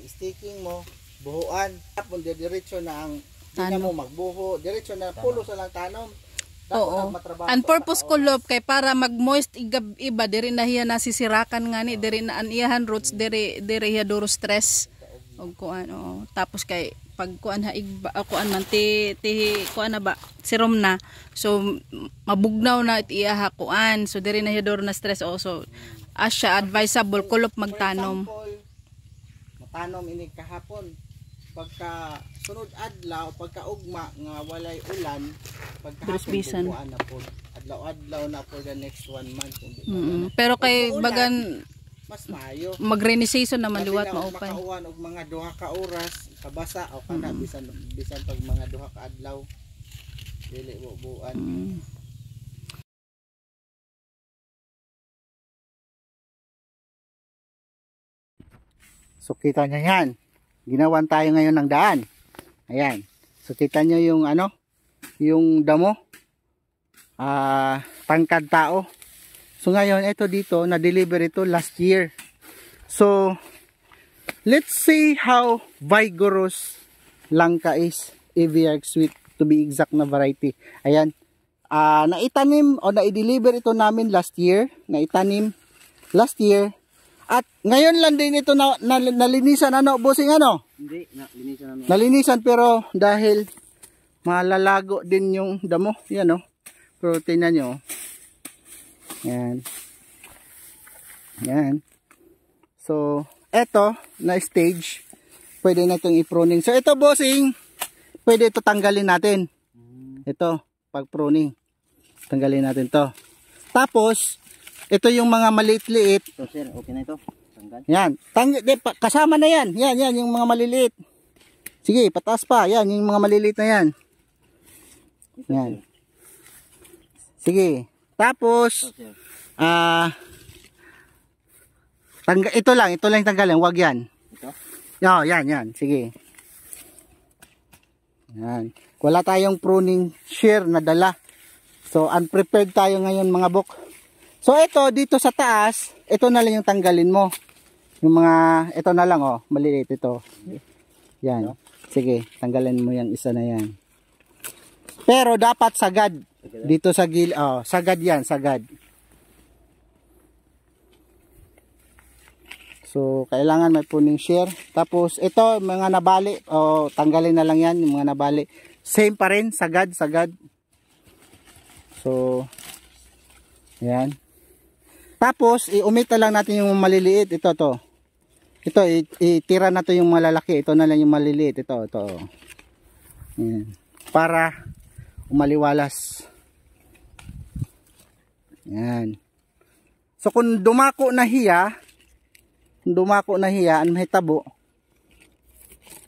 staking mo, buhuan. Tapos diretso na ang hindi mo magbuho, diretso na pulo sa lang tanom. Oo. Ang purpose ko love kay para mag-moist iba diri na hiya nasisirakan nga ni diri na an iyahan roots diri hiya duro stress og kuan tapos kay pag kuan ha igba kuan man ti kuan na ba serum na so mabugnaw na it iyaha kuan so diri na hiya duro na stress also asya advisable kulop magtanom. Matanom ini kahapon pagka sunod adlaw pagka ugma nga walay ulan pagkahapon buwan na po adlaw na po the next 1 month pero kay bagan mas maayo mag-rainy season naman liwat maupay makauwan og mga 2 ka oras kabasa o kana bisan pag mga 2 ka adlaw dili buwan. So kita niya yan. Ginawan tayo ngayon ng daan. Ayan. So kita nyo yung ano, yung damo. Tangkad tao. So ngayon ito dito, na-deliver ito last year. So let's see how vigorous langka is. AVR sweet to be exact na variety. Ayan. Naitanim o na-deliver ito namin last year. Naitanim last year. At ngayon lang din ito nalinisan ano, bossing ano? Hindi, nalinisan ano. Nalinisan pero dahil malalago din yung damo, yan oh. Pero tingnan nyo. Yan. Yan. So, eto na stage, pwede na itong i-pruning. So, ito bossing, pwede ito tanggalin natin. Ito, pag pruning. Tanggalin natin to. Tapos, ito yung mga maliit-liit. So sir, okay na ito. Tanggal. Yan. Kasama na yan. Yan yung mga maliliit. Sige, pataas pa. Yan, yung mga maliliit na yan. Yan. Sige. Tapos, ito lang yung tanggalin. Huwag yan. Ito? Yan. Sige. Yan. Wala tayong pruning shear na dala. So, unprepared tayo ngayon mga bok. So ito dito sa taas, ito na lang yung tanggalin mo. Yung mga ito na lang oh, maliliit ito. Yan. Sige, tanggalin mo yung isa na yan. Pero dapat sagad dito sa gilid. Oh, sagad yan, sagad. So kailangan may pruning shear. Tapos ito mga nabali, oh, tanggalin na lang yan yung mga nabali. Same pa rin, sagad. So yan. Tapos, i-umita lang natin yung maliliit. Ito. Ito, itira na to yung malalaki. Ito na lang yung maliliit. Ito. Ayan. Para umaliwalas. Ayan. So, kung dumako na hiya, ang mahitabo,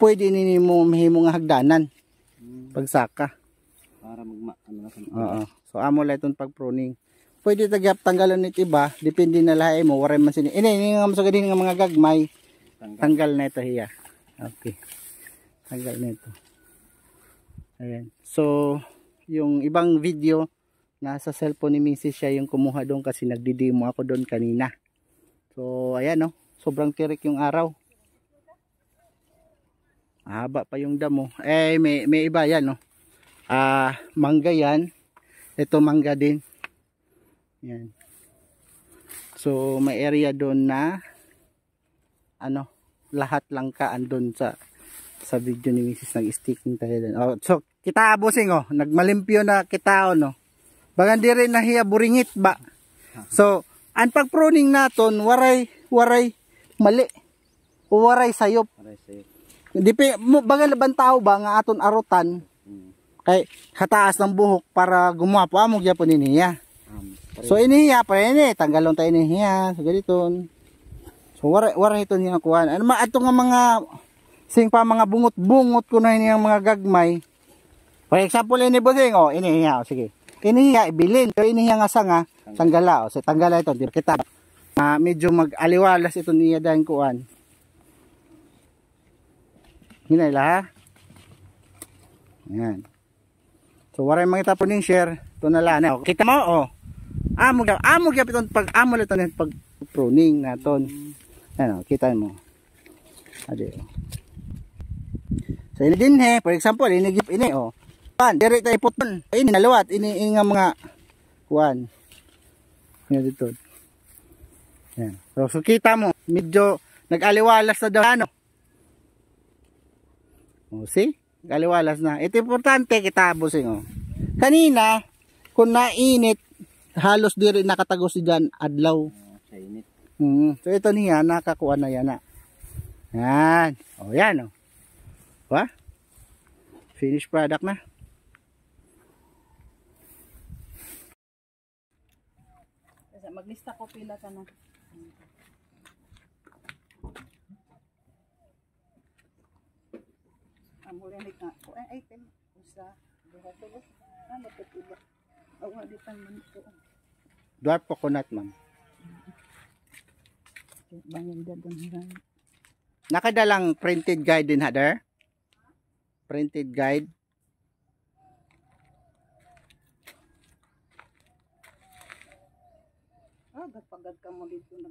pwede nini mo mahimong hagdanan. Pagsaka. Para Oo. So, amo lang itong pag-pruning. Pwede tanggalan nito iba, depende na lahi mo, waray man sini. Ini nga masagad nga mga gagmay, tanggal na ito hiya. Okay. Tanggal na ito. Ayan. So, yung ibang video, nasa cellphone ni Mrs. siya yung kumuha doon kasi nagdi-demo ako doon kanina. So, ayan no, sobrang tirik yung araw. Haba pa yung damo. May iba yan no. Mangga yan. Ito mangga din. Yan. So may area doon na ano, lahat langka andun sa video ni Mrs. nag-sticking tayo doon. Oh, so kita bossing oh, nagmalimpyo na kita no. Bagan di rin nahiya buringit ba. So ang pag-pruning naton waray mali. O waray sayop. Dipi bagan laban tao ba nga aton arutan. Kay hataas ng buhok para gumawa pa mo gyapon niya. So inihiya pa ini, tanggalon tayo inihiya, so galiton. So wara ito niya kuan. Ano ato nga mga sing pa mga bungot ko na ini ang mga gagmay. For example ini bossing oh, inihiya, sige. Inihiya ibilin, so inihiya nga sanga, tanggala oh. So tanggala ito, di kita. Medyo mag-aliwalas ito niya dahil kuan. Hinay la. Yan. So wara mga tapuning share, to na lang. Kita mo oh. Amo gyapon itong pag-amo ito ng pag-pruning naton. Ano, kita mo. Ade. So ini din he, for example, ini gip ini oh. Pan, dire tay puton. Ini nalawat ini nga mga kuan. Nga dito. Yan. So kita mo, medyo nag-aliwalas na daw ano. Oh, see? Nag-aliwalas na. Ito importante kita busing oh. Kanina kung nainit halos diri nakatagos diyan adlaw. Sa init. So ito niya nakakuha na yan na. Yan. Oh, yan oh. Ba? Finished product na. Maglista ko pila ka na. Ang huli na ko ay item usa duha to. Ano to iba? Awa di pan man to. Dwarf coconut, ma'am. Bangin dadang. Nakadalang printed guide din hader. Printed guide. Pagad ka mo dito na.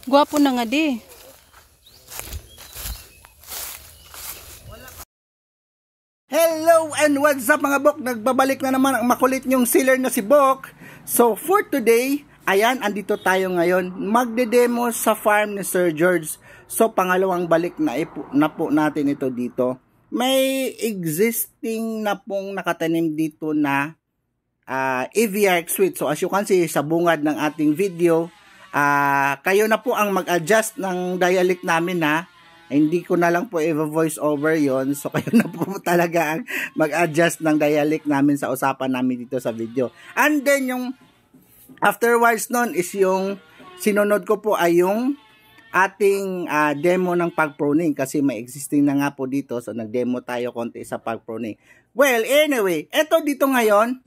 Gwapo na nga di. Hello and what's up mga Bok? Nagbabalik na naman ang makulit nyong sealer na si Bok. So for today, ayan, andito tayo ngayon. Magde-demo sa farm ni Sir George. So pangalawang balik na po natin ito dito. May existing na pong nakatanim dito na AVR sweet. So as you can see sa bungad ng ating video, kayo na po ang mag-adjust ng dialect namin ha. Hindi ko na lang po i-voice over yon. So kayo na po talaga ang mag-adjust ng dialect namin sa usapan namin dito sa video. And then yung afterwards nun is yung sinunod ko po ay yung ating demo ng pag-pruning kasi may existing na nga po dito. So nag-demo tayo konti sa pag-pruning. Well, anyway, eto dito ngayon,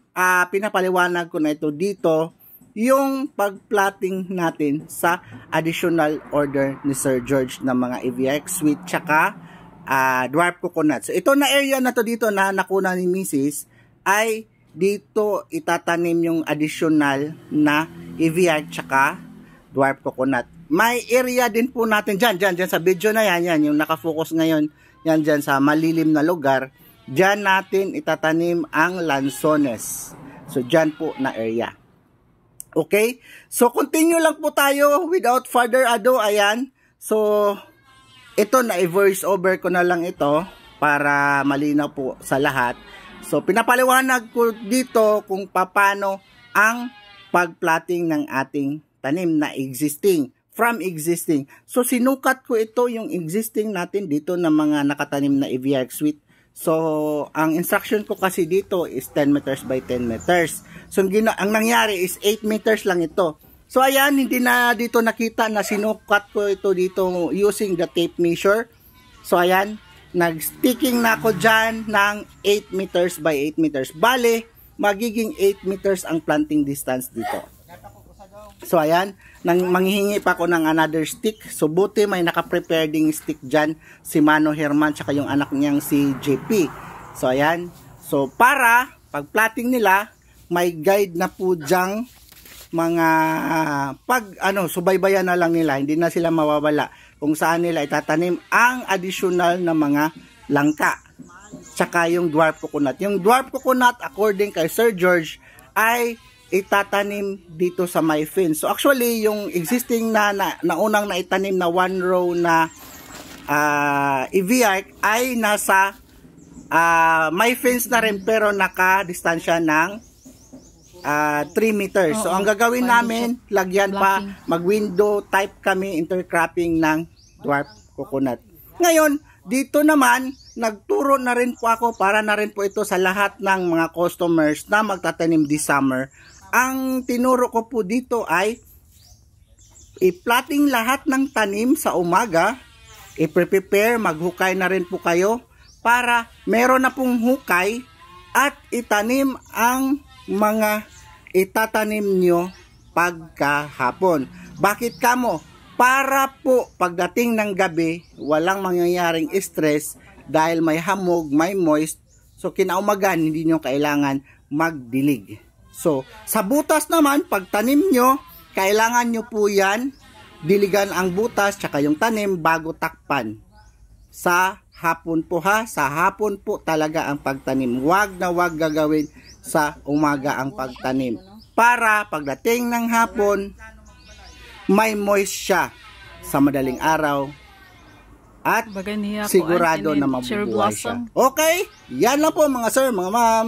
pinapaliwanag ko na ito dito yung pag-plotting natin sa additional order ni Sir George ng mga AVX sweet tsaka dwarf coconut. So ito na area na to dito na nakuna ni Mrs. ay dito itatanim yung additional na AVR tsaka dwarf coconut. May area din po natin dyan sa video na yan, yung nakafocus ngayon, yan dyan sa malilim na lugar, dyan natin itatanim ang lanzones. So dyan po na area. Okay? So continue lang po tayo without further ado, ayan. So ito na i-voice over ko na lang ito para malinaw po sa lahat. So pinapaliwanag ko dito kung paano ang pag-plotting ng ating tanim na existing. From existing. So sinukat ko ito yung existing natin dito na mga nakatanim na AVR sweet. So ang instruction ko kasi dito is 10 meters by 10 meters. So ang nangyari is 8 meters lang ito. So ayan, hindi na dito nakita na sinukat ko ito dito using the tape measure. So ayan, nag-sticking na ako dyan ng 8 meters by 8 meters. Bale, magiging 8 meters ang planting distance dito. So ayan, manghihingi pa ako ng another stick. So buti may naka-prepare ding stick dyan si Mano Herman tsaka yung anak niyang si JP. So ayan, so para pag-plotting nila, may guide na po dyang mga subaybayan na lang nila, hindi na sila mawawala kung saan nila itatanim ang additional na mga langka tsaka yung dwarf coconut. Yung dwarf coconut according kay Sir George ay itatanim dito sa my fence. So actually yung existing na unang naitanim na one row na EVR ay nasa my fence na rin pero naka-distansya ng 3 meters. So ang gagawin namin, lagyan pa, mag-window type kami, intercropping ng dwarf coconut. Ngayon, dito naman, nagturo na rin po ako para na rin po ito sa lahat ng mga customers na magtatanim this summer. Ang tinuro ko po dito ay i-plotting lahat ng tanim sa umaga, i-prepare, maghukay na rin po kayo para meron na pong hukay at itanim ang mga itatanim nyo pagkahapon. Bakit kamo? Para po pagdating ng gabi, walang mangyayaring stress dahil may hamog, may moist. So kinaumagan, hindi nyo kailangan magdilig. So, sa butas naman, pag tanim nyo, kailangan nyo po yan, diligan ang butas tsaka yung tanim bago takpan. Sa hapon po ha, sa hapon po talaga ang pagtanim. Wag na wag gagawin sa umaga ang pagtanim. Para pagdating ng hapon, may moist siya sa madaling araw at Bagay niya ko, sigurado ang na cherry mabubuhay siya. blossom. Okay, yan lang po mga sir, mga ma'am.